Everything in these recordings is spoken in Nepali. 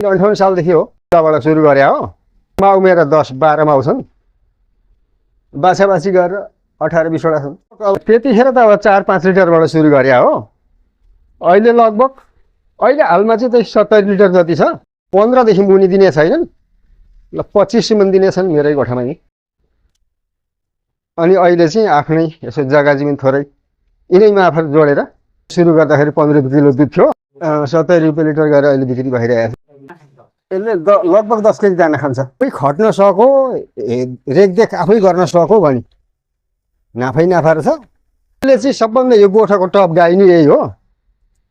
58 सालदेखि हो तबबाट सुरु गरे हो। माउ मेरा 10-12 माउ छन्, बाछाबाछी गरेर 18-20 वटा छन्। अब त्यतिखेर त अब 4-5 लिटरबाट सुरु गरे हो। अहिले लगभग अहिले हालमा चाहिँ 70 लिटर जति छ। 15 देखि मुनि दिने छैनन्, ल 25 सम्म दिने छन् मेरै गोठामा नि। अनि अहिले चाहिँ आफ्नै यसो जग्गा जमिन थोरै यिनै मार्फत जोडेर सुरु गर्दाखेरि 15 किलो दुध थियो, 70 रुपियाँ लिटर गरेर अहिले बिक्री भइरहेको छ। यसले लगभग 10 केजी दाना खान्छ। कोही खट्न सको, रेखदेख आफै गर्न सको भने नाफै नाफा रहेछ। यसले चाहिँ सबभन्दा यो गोठाको टप गाई नै यही हो।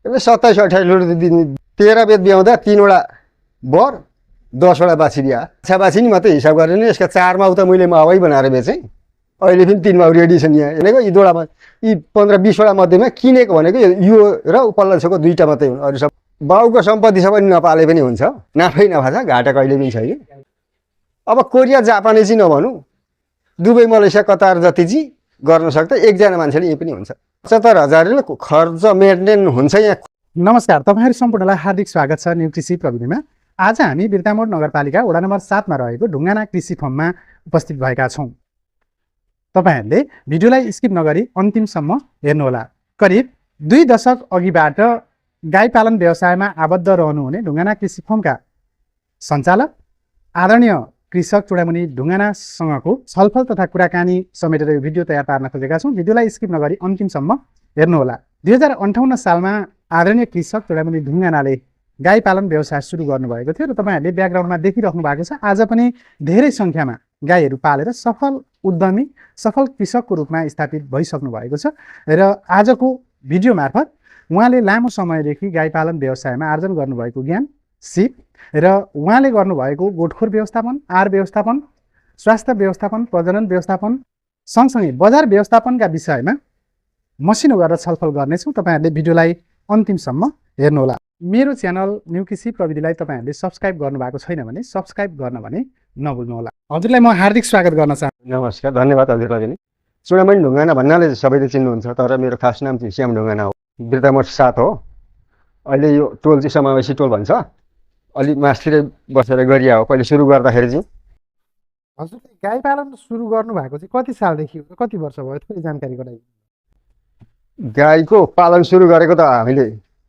यसले 27-28 लिटर दिने। 13 बेद ब्याउँदा 3 वटा बर 10 वटा बाछी दिया। बाछी नि मात्रै हिसाब गरेर नि यसका 4 माउ त मैले मावै बनाएर बेचेँ। अहिले पनि 3 माउ रेडी छन् यहाँ। भनेको यी दुवटामा यी 15-20 वटा मध्येमा किनेको भनेको यो र उपल्लो छेउको 2टा मात्रै हुन्। अरू सब बाउको सम्पत्ति छ पनि नपाले पनि हुन्छ। नाफै नाफा छ, घाटा कहिले पनि छैन। अब कोरिया जापानी चाहिँ नभनौँ, दुबई मलेसिया कतार जति चाहिँ गर्न सक्छ एकजना मान्छेले यही पनि हुन्छ। 75,000 खर्च मेन्टेन हुन्छ यहाँ। नमस्कार, तपाईहरु सम्पूर्णलाई हार्दिक स्वागत छ न्यू कृषि प्रविधिमा। आज हामी बिर्तामोड नगरपालिका वडा नम्बर 7 मा रहेको ढुङ्गाना कृषि फर्ममा उपस्थित भएका छौं। तपाईहरुले भिडियोलाई स्किप नगरी अन्तिमसम्म हेर्नुहोला। करिब 2 दशक अघिबाट गाई पालन व्यवसायमा आबद्ध रहनुहुने ढुङ्गाना कृषि फर्मका सञ्चालक आदरणीय कृषक चुडामुनि ढुङ्गानासँगको छलफल तथा कुराकानी समेटेर यो भिडियो तयार पार्न खोजेका छौं। भिडियोलाई स्किप नगरी अन्तिमसम्म हेर्नुहोला। 2058 सालमा आदरणीय कृषक चुडामुनि ढुङ्गानाले गाई पालन व्यवसाय सुरु गर्नुभएको थियो र तपाईहरुले ब्याकग्राउन्डमा देखिराख्नु भएको छ। आज पनि धेरै संख्यामा गाईहरू पालेर सफल उद्यमी, सफल कृषकको रूपमा स्थापित भइसक्नु भएको छ र आजको भिडियो मार्फत उहाँले लामो समयदेखि गाई पालन व्यवसायमा आर्जन गर्नुभएको ज्ञान, सिप र उहाँले गर्नुभएको गोठखोर व्यवस्थापन, आहार व्यवस्थापन, स्वास्थ्य व्यवस्थापन, प्रजनन व्यवस्थापन सँगसँगै बजार व्यवस्थापनका विषयमा मसिनो गरेर छलफल गर्नेछौँ। तपाईहरुले भिडियोलाई अन्तिमसम्म हेर्नुहोला। मेरो च्यानल न्यू कृषि प्रविधिलाई तपाईहरुले सब्स्क्राइब गर्नुभएको छैन भने सब्स्क्राइब गर्न भने नभुल्नुहोला। हजुरलाई म हार्दिक स्वागत गर्न चाहन्छु। नमस्कार, धन्यवाद हजुरलाई पनि। चुडामुनि ढुङ्गाना भन्नाले सबैले चिन्नुहुन्छ, तर मेरो खास नाम चाहिँ श्याम ढुङ्गाना हो। बिर्तामोड 7 हो। अहिले यो टोल चाहिँ समावेशी टोल भन्छ। अलि मास्तिरै बसेर गरिया हो। पहिले सुरु गर्दाखेरि चाहिँ हजुरले गाई पालन सुरु गर्नुभएको चाहिँ कति सालदेखि हो, कति वर्ष भयो, थोरै जानकारी गराइदिनु। गाईको पालन सुरु गरेको त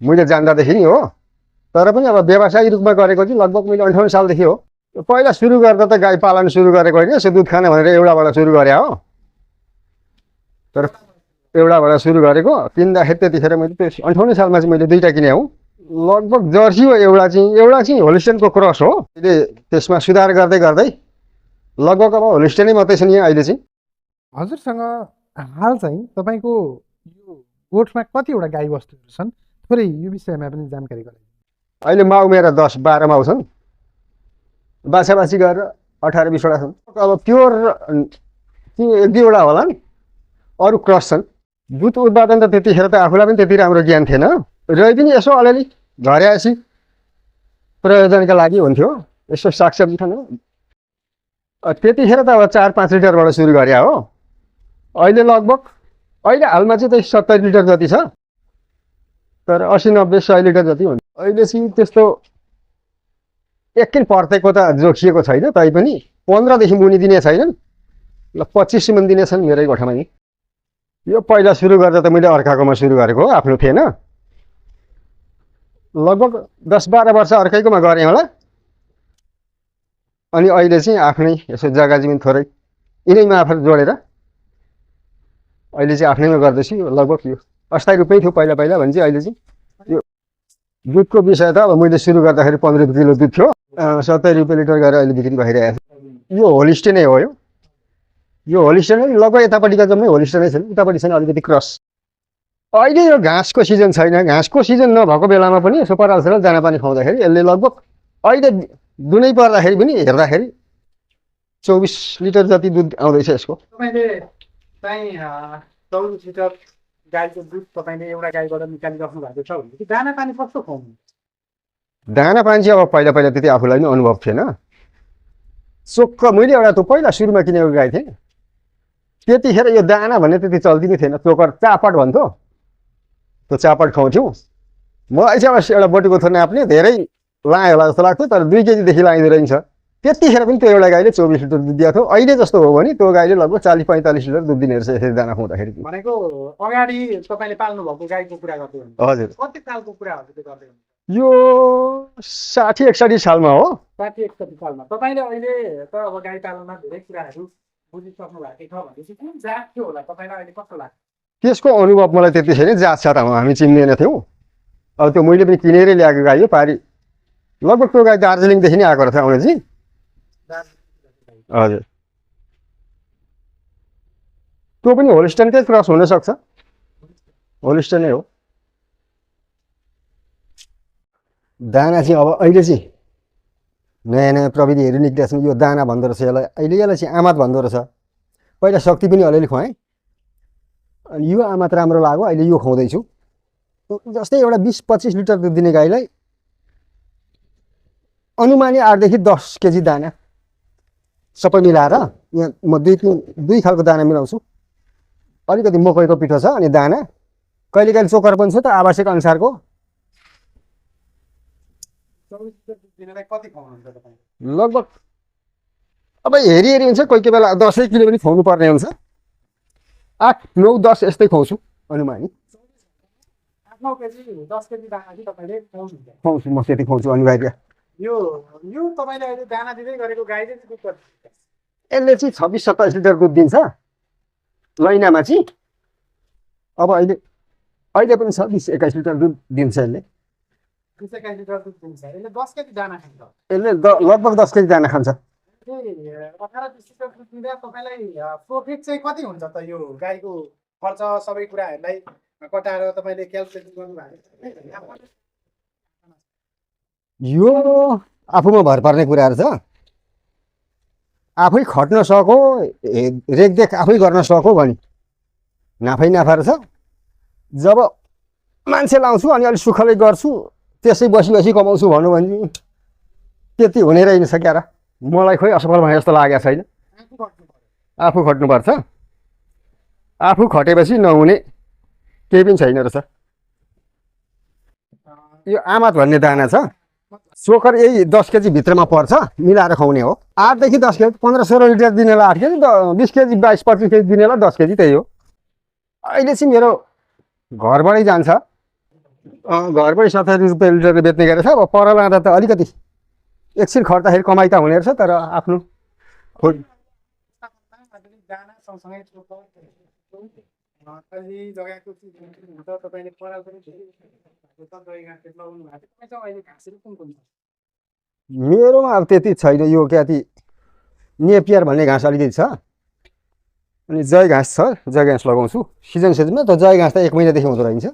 मैले जान्दादेखि नै हो, तर पनि अब व्यावसायिक रूपमा गरेको चाहिँ लगभग मैले 58 सालदेखि हो। पहिला सुरु गर्दा त गाई पालन सुरु गरेको होइन, यसो दुध खान भनेर एउटाबाट सुरु गरे हो। तर एउटाबाट सुरु गरेको किन्दाखेरि त्यतिखेर मैले 58 सालमा चाहिँ मैले 2टा किने हौ। लगभग जर्सी हो एउटा चाहिँ होलिस्टेनको क्रस हो। अहिले त्यसमा सुधार गर्दै गर्दै लगभग अब होलिस्टेनै मात्रै छन् यहाँ अहिले चाहिँ। हजुरसँग हाल चाहिँ तपाईको यो गोठमा कतिवटा गाई वस्तुहरू छन्, थोरै यो विषयमा पनि जानकारी गराइदिनु। अहिले माउ मेरा 10-12 माउ छन्, बाछाबाछी गरेर 18-20 वटा छन्। अब प्योर चाहिँ 1-2 वटा होला नि, अरू क्रस छन्। दुध उत्पादन त त्यतिखेर त आफूलाई पनि त्यति राम्रो ज्ञान थिएन, र पनि यसो अलिअलि घरयासी प्रयोजनका लागि हुन्थ्यो, यसो सागसब्जी खानु। त्यतिखेर त अब 4-5 लिटरबाट सुरु गरे हो। अहिले लगभग अहिले हालमा चाहिँ 70 लिटर जति छ, तर 80-90-100 लिटर जति हुन्छ। अहिले चाहिँ त्यस्तो एकैन प्रत्येकको त जोखिएको छैन, तैपनि 15 देखि मुनि दिने छैनन्, ल 25 सम्म दिने छन् मेरै गोठामा नि। यो पहिला सुरु गर्दा त मैले अर्काकोमा सुरु गरेको हो, आफ्नो थिएन। लगभग 10-12 वर्ष अर्कैकोमा गरेँ होला। अनि अहिले चाहिँ आफ्नै यसो जग्गा जमिन थोरै यिनै मार्फत जोडेर अहिले चाहिँ आफ्नैमा गर्दैछु। लगभग यो अस्थायी रूपमै थियो पहिला भने चाहिँ अहिले चाहिँ यो दुधको विषय त अब मैले सुरु गर्दाखेरि 15 किलो दुध थियो, 70 रुपियाँ लिटर गरेर अहिले बिक्री भइरहेको छ। यो होलिस्टेन नै हो। यो होलिस्टेन लगभग यतापट्टिका जम्मै होलिस्टेनै छन्, उतापट्टि छैन अलिकति क्रस। अहिले यो घाँसको सिजन छैन, घाँसको सिजन नभएको बेलामा पनि यसो परालसेर दाना पानी खुवाउँदाखेरि यसले लगभग अहिले दुनै पर्दाखेरि पनि हेर्दाखेरि 24 लिटर जति दुध आउँदैछ यसको। तपाईले चाहिँ 24 लिटर गाईको दुध तपाईले एउटा गाईबाट निकालिराख्नु भएको छ भने दाना पानी कस्तो खुवाउनु? दाना पानी चाहिँ अब पहिला त्यति आफूलाई पनि अनुभव थिएन। चोक्क मैले एउटा त पहिला सुरुमा किनेको गाई थिएँ, त्यतिखेर यो दाना भन्ने त्यति चल्ती नै थिएन। चोकर चापट भन्थ्यो, त्यो चापट खुवाउँथ्यौँ। म चाहिँ अब एउटा बटुको थो नाप्ने, धेरै लायो होला जस्तो लाग्थ्यो, तर 2 केजीदेखि लाइँदो रहेछ। त्यतिखेर पनि त्यो एउटा गाईले 24 लिटर दुध दिएको थियो। अहिले जस्तो हो भने त्यो गाईले लगभग 40-45 लिटर दुध दिने रहेछ यसरी दाना खुवाउँदाखेरि। भनेको अगाडि तपाईँले पाल्नु भएको गाईको कुरा गर्दै हुनुहुन्छ। हजुर, कति सालको कुरा हो त्यो गर्दै हुनुहुन्छ? यो 60-61 सालमा हो। 60-61 सालमा तपाईँले अहिले त अब गाई पालनमा धेरै कुराहरू बुझिसक्नु भएको छ भनेपछि कुन जात थियो होला तपाईँलाई अहिले कस्तो लाग्छ? त्यसको अनुभव मलाई त्यति छैन, जात हामी चिन्दैन थियौँ। अब त्यो मैले पनि किनेरै ल्याएको गाई हो पारी। लगभग त्यो गाई दार्जिलिङदेखि नै आएको रहेछ अङ्ग्रेजी। हजुर, त्यो पनि होलिस्टनकै क्रस हुनसक्छ, होलिस्टनै हो। दाना चाहिँ अब अहिले चाहिँ नयाँ नयाँ प्रविधिहरू निक्लिएको छन्। यो दाना भन्दो रहेछ यसलाई, अहिले यसलाई चाहिँ आमात भन्दो रहेछ। पहिला शक्ति पनि अलिअलि खुवाएँ, अनि यो आमात राम्रो लाग्यो, अहिले यो खुवाउँदैछु। जस्तै एउटा 20-25 लिटर दुध दिने गाईलाई अनुमानी 8 देखि 10 केजी दाना सबै मिलाएर यहाँ म 2 खालको दाना मिलाउँछु। अलिकति मकैको पिठो छ, अनि दाना कहिले कहिले चोकर पनि छ त आवश्यक अनुसारको। लगभग अब हेरी हुन्छ, कोही कोही बेला 10 किलो पनि खुवाउनु पर्ने हुन्छ। 8, 9, 10 यस्तै खुवाउँछु अनुमानी। 8-9 केजी 10 केजी दाना चाहिँ तपाईँले खुवाउँछु, म त्यति खुवाउँछु अनिवार्य। यो तपाईँले अहिले दाना दिँदै गरेको गाईले चाहिँ दुध कति दिन्छ? यसले चाहिँ 26-27 लिटर दुध दिन्छ लैनामा चाहिँ। अब अहिले पनि 26-21 लिटर दुध दिन्छ यसले। 21 लिटर दुध दिन्छ। यसले 10 केजी दाना खान्छ। यसले लगभग 10 केजी दाना खान्छ। 18-20 लिटर दुध दिँदा तपाईँलाई प्रफिट चाहिँ कति हुन्छ त? यो गाईको खर्च सबै कुराहरूलाई कटाएर तपाईँले क्यालकुलेट गर्नुभएको? यो आफूमा भर पर्ने कुराहरू छ। आफै खट्न सको, रेखदेख आफै गर्न सको भने नाफै नाफा रहेछ। जब मान्छे लाउँछु अनि अलिक सुखले गर्छु, त्यसै बसी बसी कमाउँछु भन्नु भने त्यति हुने रहेछ क्या र। मलाई खोइ असफल भने जस्तो लागेको छैन। आफू खट्नुपर्छ, आफू खटेपछि नहुने केही पनि छैन रहेछ। यो आमात भन्ने दाना छ, चोकर यही 10 केजी भित्रमा पर्छ, मिलाएर खुवाउने हो। 8 देखि 10 केजी, 15-16 लिटर दिनेलाई 8 केजी, 20 केजी 22-25 केजी दिनेलाई 10 केजी, त्यही हो। अहिले चाहिँ मेरो घरबाटै जान्छ, घरबाटै 70 रुपियाँ लिटर बेच्ने गरेछ। अब पर लाँदा त अलिकति एकछिन खट्दाखेरि कमाइ त हुने रहेछ, तर आफ्नो दाना सँगसँगै जग्गाको तपाईँले पराल पनि मेरोमा अब त्यति छैन। यो क्या ती नेपियर भन्ने घाँस अलिकति छ, अनि जय घाँस छ, जय घाँस लगाउँछु सिजनमा। त जय घाँस त 1 महिनादेखि हुँदो रहेछ।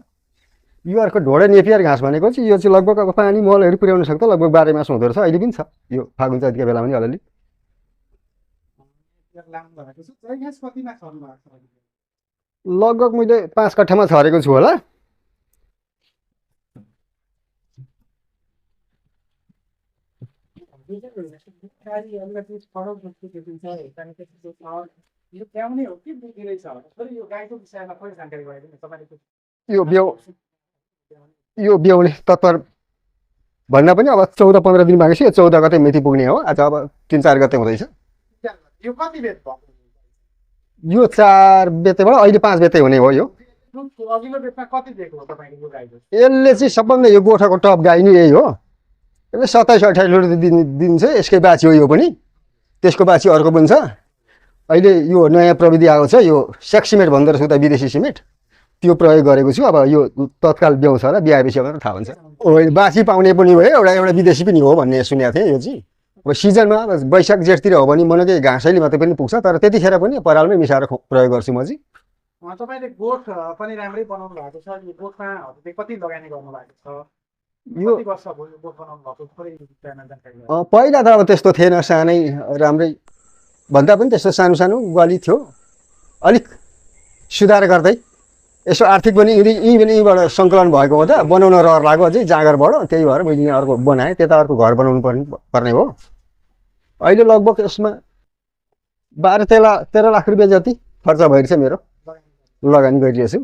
यो अर्को ढोडे नेपियर घाँस भनेको चाहिँ यो चाहिँ लगभग अब पानी मलहरू पुर्याउन सक्दा लगभग 12 मास हुँदो रहेछ। अहिले पनि छ यो फागुन चैतको बेला पनि अलिअलि। लगभग मैले 5 कट्ठामा छरेको छु होला। यो ब्याउने तत्पर भन्न पनि अब 14-15 दिन बाँकी छ। 14 गते मिति पुग्ने हो। आज अब 3-4 गते हुँदैछ। यो कति बेत भयो? यो 4 बेतेबाट अहिले 5 बेते हुने हो। यो अघिल्लो बेतमा कति दिएको हो तपाईले यो गाईले? यसले चाहिँ सबभन्दा यो गोठाको टप गाई नै यही हो। यसले 27-28 लिटर दिन्छ। यसकै बाछी हो यो पनि, त्यसको बाछी अर्को पनि छ। अहिले यो नयाँ प्रविधि आएको छ, यो सेक्स सिमेन्ट भन्दो रहेछ उता विदेशी सिमेन्ट, त्यो प्रयोग गरेको छु। अब यो तत्काल ब्याउँछ होला, ब्याएपछि मात्र थाहा हुन्छ। बाछी पाउने पनि भयो, एउटा विदेशी पनि हो भन्ने सुनेको थिएँ। यो चाहिँ अब सिजनमा वैशाख जेठतिर हो भने मनकै घाँसैले मात्रै पनि पुग्छ, तर त्यतिखेर पनि परालमै मिसाएर प्रयोग गर्छु म चाहिँ। तपाईले गोठ पनि राम्रै बनाउनु भएको छ। यो गोठमा कति लगानी गर्नु भएको छ? यो कति वर्ष भयो गोठ बनाउनु भएको? थोरै जानकारी। पहिला त अब त्यस्तो थिएन, सानै राम्रै भन्दा पनि त्यस्तो सानो सानो ग्वाली थियो। अलिक सुधार गर्दै यसो आर्थिक पनि यहीँबाट सङ्कलन भएको हो त, बनाउन रहर लाग्यो अझै जाँगरबाट। त्यही भएर मैले अर्को बनाएँ, त्यता अर्को घर बनाउनु पर्ने हो। अहिले लगभग यसमा 12-13 लाख रुपियाँ जति खर्च भइरहेछ मेरो, लगानी गरिरहेछु।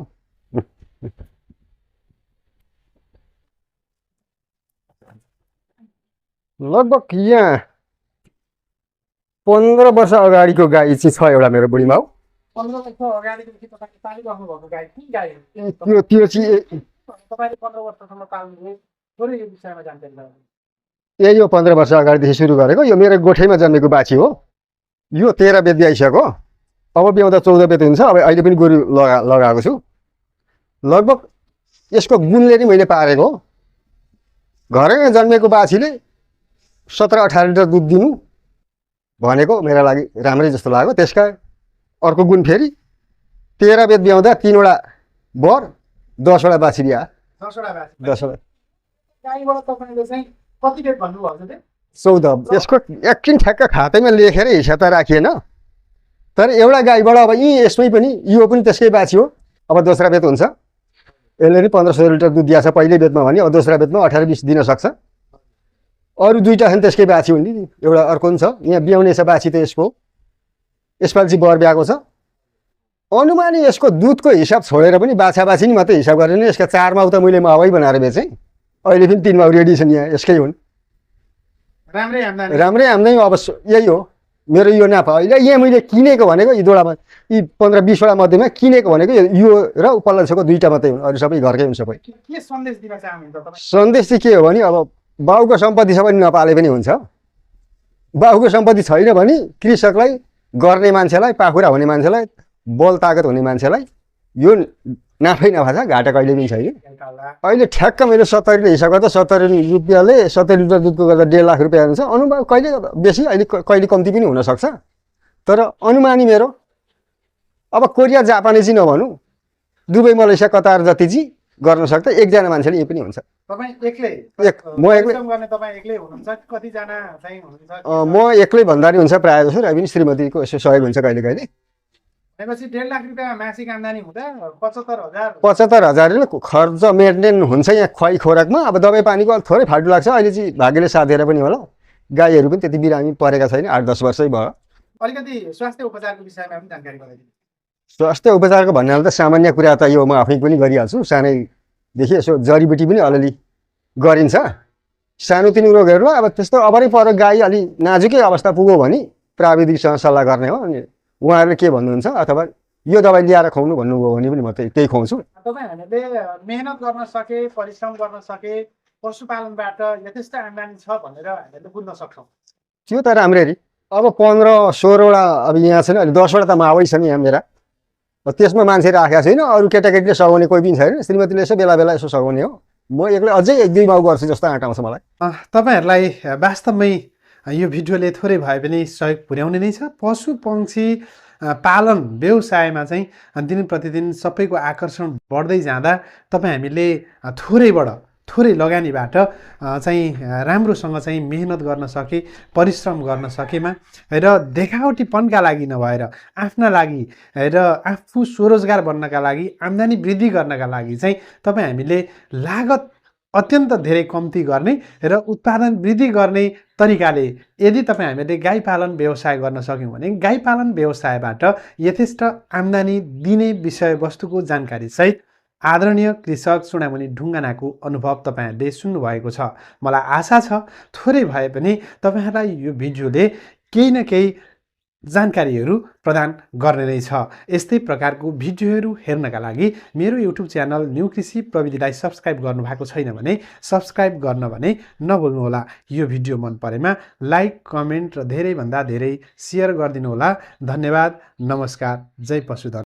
लगभग यहाँ 15 वर्ष अगाडिको गाई चाहिँ छ एउटा मेरो बुढीमा हो। 15 वर्ष अगाडिदेखि तपाईँले पालिराख्नु भएको गाई कुन गाई हो? त्यो चाहिँ तपाईँले 15 वर्षसम्म पाल्नुभयो, थोरै यो विषयमा जानकारी गराउनु। यही हो 15 वर्ष अगाडिदेखि सुरु गरेको। यो मेरो गोठैमा जन्मेको बाछी हो। यो 13 बेद आइसक्यो। अब ब्याउँदा 14 बेद हुन्छ। अब अहिले पनि गोरु लगाएको छु। लगभग यसको गुणले नै मैले पारेको हो। घरैमा जन्मेको बाछीले 17-18 लिटर दुध दिनु भनेको मेरो लागि राम्रै जस्तो लाग्यो। त्यसका अर्को गुण फेरि 13 बेद ब्याउँदा 3 वटा बर 10 वटा बाछी बिहा। 10 वटा बाछी। 10 वटा गाईबाट तपाईँले चाहिँ कति बेद भन्नुभएको थियो? 14। यसको एकछिन ठ्याक्क खातैमा लेखेर हिसाब त राखिएन। तर एउटा गाईबाट अब यसमै पनि यो पनि त्यसकै बाछी हो। अब दोस्रा बेद हुन्छ। यसले पनि 1500 लिटर दुध दिएछ पहिल्यै बेदमा भने। अब दोस्रा बेदमा 18-20 दिन सक्छ। अरू दुईटा छन् त्यसकै बाछी हुन् नि। एउटा अर्को पनि छ। यहाँ ब्याउने छ बाछी त यसको। यसपालि चाहिँ बर ब्याएको छ। अनुमानी यसको दुधको हिसाब छोडेर पनि बाछा बाछी नि मात्रै हिसाब गरेर यसका 4 माउ त मैले मावै बनाएर बेचेँ। अहिले पनि 3 माउ रेडी छन् यहाँ यसकै हुन्। राम्रै आम्दानी। अब यही हो मेरो यो नाफा। अहिले यहाँ मैले किनेको भनेको यी दुवटामा यी 15-20 वटा मध्येमा किनेको भनेको यो र पल्लो छेउको दुईटा मात्रै हुन्। अरू सबै घरकै हुन् सबै। के सन्देश दिन चाहनुहुन्छ तपाईँ? सन्देश चाहिँ के हो भने अब बाउको सम्पत्ति छ भने नपाले पनि हुन्छ। बाउको सम्पत्ति छैन भने कृषकलाई, गर्ने मान्छेलाई, पाखुरा हुने मान्छेलाई, बल ताकत हुने मान्छेलाई यो नाफै नाफा छ। घाटा कहिले पनि छैन। अहिले ठ्याक्क मैले 70 हिसाब गर्दा 70 रुपियाँले 70 लिटर दुधको गर्दा 1.5 लाख रुपियाँ हुन्छ। अनुमान कहिले बेसी अहिले कहिले कम्ती पनि हुनसक्छ। तर अनुमानी मेरो अब कोरिया जापानी चाहिँ नभनौँ, दुबई मलेसिया कतार जति चाहिँ गर्न सक्दा एकजना मान्छेले यही पनि हुन्छ। तपाईँ एक्लै? म एक्लै गर्ने। तपाईँ एक्लै हुनुहुन्छ? कतिजना चाहिँ हुनुहुन्छ? म एक्लै भन्दा नि हुन्छ प्रायः जसो। र पनि श्रीमतीको यसो सहयोग हुन्छ कहिले कहिले। भनेपछि 1.5 लाख रुपियाँ मासिक आम्दानी हुँदा 75,000 75,000 खर्च मेन्टेन हुन्छ यहाँ खुवाई खोराकमा। अब दबाई पानीको अलिक थोरै फाल्टु लाग्छ। अहिले चाहिँ भाग्यले साधेर पनि होला। गाईहरू पनि त्यति बिरामी परेका छैन। 8-10 वर्षै भयो। अलिकति स्वास्थ्य उपचारको विषयमा पनि जानकारी गराइदिनु। स्वास्थ्य उपचारको भन्नाले त सामान्य कुरा त यो म आफै पनि गरिहाल्छु। सानैदेखि यसो जडीबुटी पनि अलिअलि गरिन्छ सानोतिनो रोगहरूमा। अब त्यस्तो अबरै पर गाई अलि नाजुकै अवस्था पुग्यो भने प्राविधिकसँग सल्लाह गर्ने हो। अनि उहाँहरूले के भन्नुहुन्छ अथवा यो दबाई ल्याएर खुवाउनु भन्नुभयो भने पनि म त्यही खुवाउँछु। तपाईँहरूले मेहनत गर्न सके, परिश्रम गर्न सके, पशुपालनबाट यथेष्ट आम्दानी छ भनेर हामीले बुझ्न सक्छौँ। त्यो त राम्ररी। अब 15-16 वटा अब यहाँ छैन। अहिले 10 वटा त मावै छन् यहाँ मेरा। त्यसमा मान्छे राखेको छैन। अरू केटाकेटीले सघाउने कोही पनि छैन। श्रीमतीले यसो बेला बेला यसो सघाउने हो। म एक्लै अझै 1-2 माउ गर्छु जस्तो आँट आउँछ मलाई। तपाईँहरूलाई वास्तवमै यो भिडियोले थोरै भए पनि सहयोग पुर्याउने नै छ। पशु पक्षी पालन व्यवसायमा चाहिँ दिन प्रतिदिन सबैको आकर्षण बढ्दै जाँदा तपाईँ हामीले थोरै लगानीबाट चाहिँ राम्रोसँग चाहिँ मेहनत गर्न सके, परिश्रम गर्न सकेमा र देखावटीपनका लागि नभएर आफ्ना लागि र आफू स्वरोजगार बन्नका लागि, आम्दानी वृद्धि गर्नका लागि चाहिँ तपाईँ हामीले लागत अत्यन्त धेरै कम्ती गर्ने र उत्पादन वृद्धि गर्ने तरिकाले यदि तपाईँ हामीले गाई पालन व्यवसाय गर्न सक्यौँ भने गाई पालन व्यवसायबाट यथेष्ट आम्दानी दिने विषयवस्तुको जानकारी सहित आदरणीय कृषक चुडामुनि ढुङ्गानाको अनुभव तपाईँहरूले सुन्नुभएको छ। मलाई आशा छ थोरै भए पनि तपाईँहरूलाई यो भिडियोले केही न केही जानकारीहरू प्रदान गर्ने नै छ। यस्तै प्रकारको भिडियोहरू हेर्नका लागि मेरो युट्युब च्यानल न्यू कृषि प्रविधिलाई सब्सक्राइब गर्नुभएको छैन भने सब्सक्राइब गर्न भने नभुल्नुहोला। यो भिडियो मन परेमा लाइक, कमेन्ट र धेरैभन्दा धेरै सेयर गरिदिनुहोला। धन्यवाद। नमस्कार। जय पशुधन।